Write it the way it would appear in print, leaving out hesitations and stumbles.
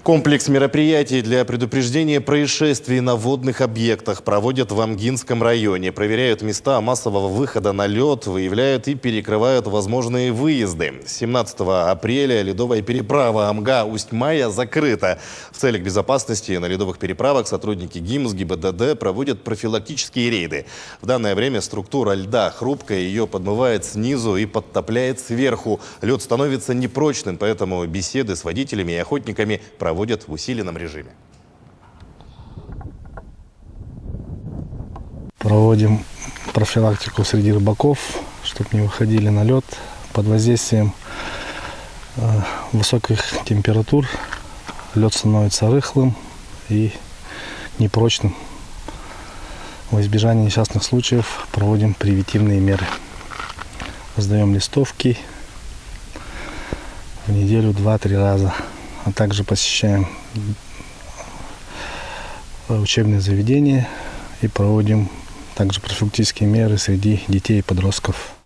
Комплекс мероприятий для предупреждения происшествий на водных объектах проводят в Амгинском районе. Проверяют места массового выхода на лед, выявляют и перекрывают возможные выезды. С 17 апреля ледовая переправа Амга-Усть-Мая закрыта. В целях безопасности на ледовых переправах сотрудники ГИМС, ГИБДД проводят профилактические рейды. В данное время структура льда хрупкая, ее подмывает снизу и подтопляет сверху. Лед становится непрочным, поэтому беседы с водителями и охотниками проводят в усиленном режиме. Проводим профилактику среди рыбаков, чтобы не выходили на лед. Под воздействием высоких температур лед становится рыхлым и непрочным. Во избежание несчастных случаев проводим превентивные меры. Раздаем листовки в неделю 2-3 раза. А также посещаем учебные заведения и проводим также профилактические меры среди детей и подростков.